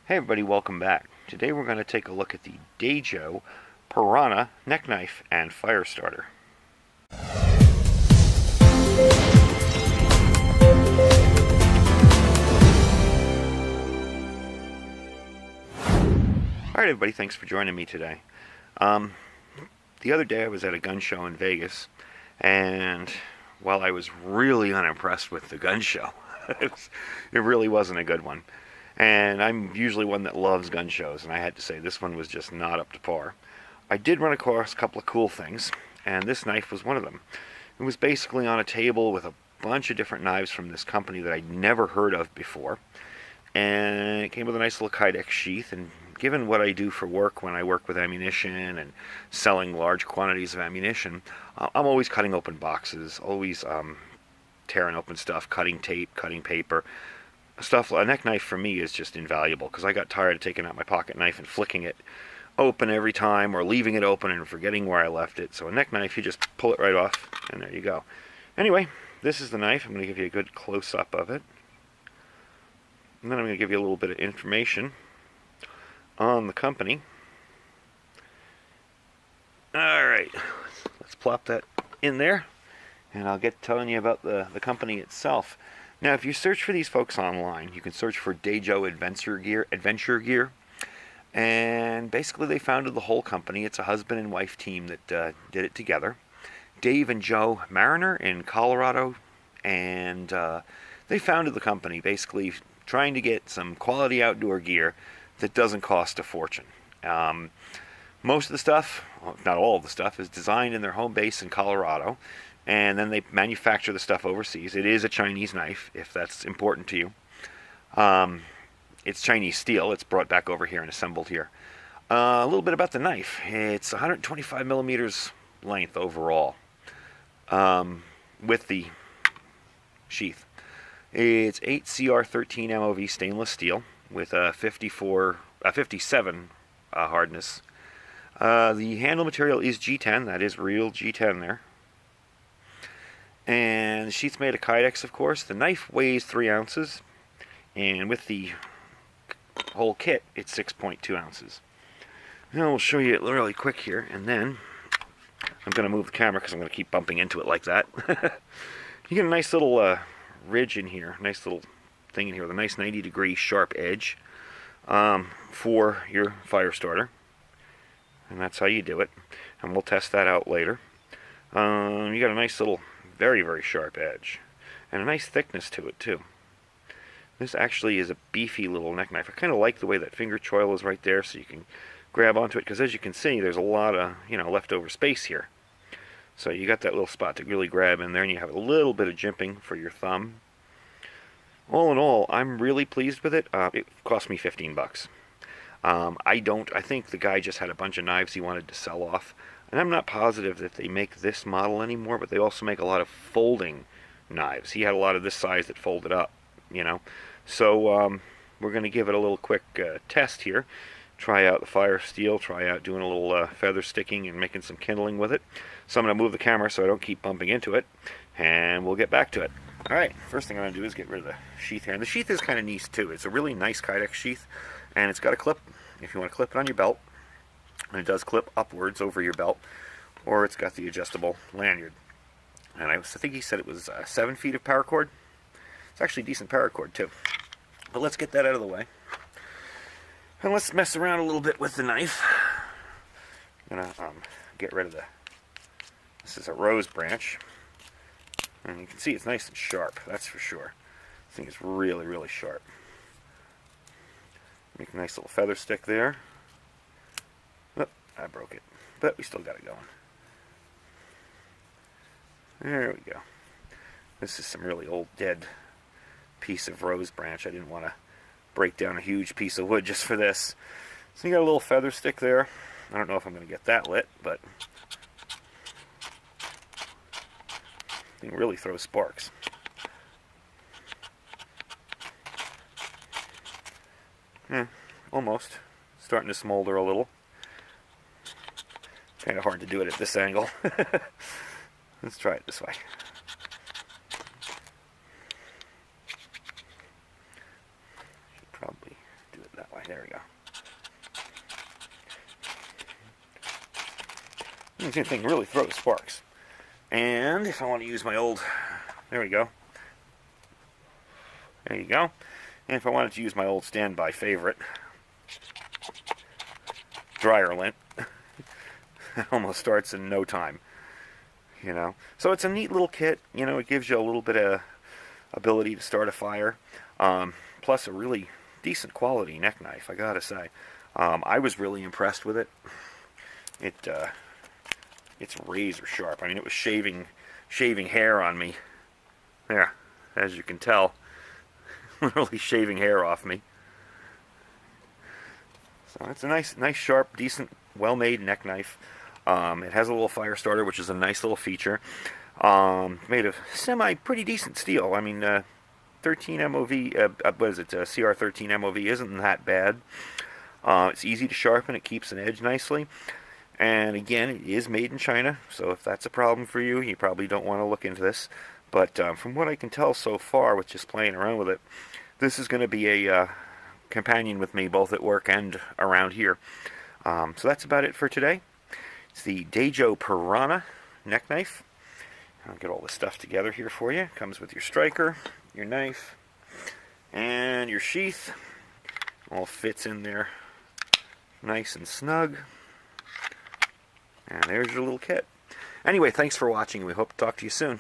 Hey everybody, welcome back. Today we're going to take a look at the DAJO Piranha neck knife and fire starter. Alright everybody, thanks for joining me today. The other day I was at a gun show in Vegas, and while I was really unimpressed with the gun show, it really wasn't a good one. And I'm usually one that loves gun shows, and I had to say this one was just not up to par. I did run across a couple of cool things, and this knife was one of them. It was basically on a table with a bunch of different knives from this company that I'd never heard of before. And it came with a nice little Kydex sheath, and given what I do for work when I work with ammunition and selling large quantities of ammunition, I'm always cutting open boxes, always tearing open stuff, cutting tape, cutting paper. A neck knife for me is just invaluable because I got tired of taking out my pocket knife and flicking it open every time or leaving it open and forgetting where I left it. So a neck knife, you just pull it right off and there you go. Anyway, this is the knife. I'm going to give you a good close-up of it. And then I'm going to give you a little bit of information on the company. Alright, let's plop that in there and I'll get telling you about the company itself. Now, if you search for these folks online, you can search for DAJO Adventure Gear, and basically they founded the whole company. It's a husband and wife team that did it together. Dave and Joe Mariner in Colorado, and they founded the company basically trying to get some quality outdoor gear that doesn't cost a fortune. Most of the stuff, well, not all of the stuff, is designed in their home base in Colorado, and then they manufacture the stuff overseas. It is a Chinese knife, if that's important to you. It's Chinese steel. It's brought back over here and assembled here. A little bit about the knife. It's 125 millimeters length overall, with the sheath. It's 8 CR13 MOV stainless steel with a 57 hardness. The handle material is G10. That is real G10 there. And the sheath's made of Kydex, of course. The knife weighs 3 ounces, and with the whole kit, it's 6.2 ounces. Now we'll show you it really quick here, and then I'm going to move the camera because I'm going to keep bumping into it like that. You get a nice little ridge in here, nice little thing in here with a nice 90-degree sharp edge for your fire starter, and that's how you do it. And we'll test that out later. You got a nice little very, very sharp edge and a nice thickness to it too. This actually is a beefy little neck knife. I kind of like the way that finger choil is right there so you can grab onto it, because as you can see there's a lot of leftover space here. So you got that little spot to really grab in there, and you have a little bit of jimping for your thumb. All in all, I'm really pleased with it. It cost me 15 bucks. I think the guy just had a bunch of knives he wanted to sell off. And I'm not positive that they make this model anymore, but they also make a lot of folding knives. He had a lot of this size that folded up, So we're going to give it a little quick test here. Try out the fire steel, try out doing a little feather sticking and making some kindling with it. So I'm going to move the camera so I don't keep bumping into it, and we'll get back to it. Alright, first thing I'm going to do is get rid of the sheath here. And the sheath is kind of nice too. It's a really nice Kydex sheath, and it's got a clip if you want to clip it on your belt. And it does clip upwards over your belt, or it's got the adjustable lanyard. And I think he said it was 7 feet of paracord. It's actually decent paracord too. But let's get that out of the way. And let's mess around a little bit with the knife. I'm going to get rid of this is a rose branch. And you can see it's nice and sharp, that's for sure. This thing is really, really sharp. Make a nice little feather stick there. Oh, I broke it, but we still got it going. There we go. This is some really old dead piece of rose branch. I didn't want to break down a huge piece of wood just for this. So you got a little feather stick there. I don't know if I'm going to get that lit, but it really throws sparks. Almost. Starting to smolder a little. Kind of hard to do it at this angle. Let's try it this way. Should probably do it that way. There This thing really throws sparks. And if I want to use my old, there we go. There you go. And if I wanted to use my old standby favorite, dryer lint, it almost starts in no time. You know, so it's a neat little kit. You know, it gives you a little bit of ability to start a fire, plus a really decent quality neck knife, I gotta say. I was really impressed with it. It's razor sharp. I mean, it was shaving hair on me. Yeah, as you can tell, literally shaving hair off me. So it's a nice, sharp, decent, well-made neck knife. It has a little fire starter, which is a nice little feature. Made of pretty decent steel. I mean, 13 MOV, what is it, CR13 MOV isn't that bad. It's easy to sharpen, it keeps an edge nicely. And again, it is made in China, so if that's a problem for you, you probably don't want to look into this. But from what I can tell so far, with just playing around with it, this is going to be a companion with me, both at work and around here. So that's about it for today. It's the DAJO Piranha neck knife. I'll get all this stuff together here for you. Comes with your striker, your knife, and your sheath. All fits in there nice and snug. And there's your little kit. Anyway, thanks for watching. We hope to talk to you soon.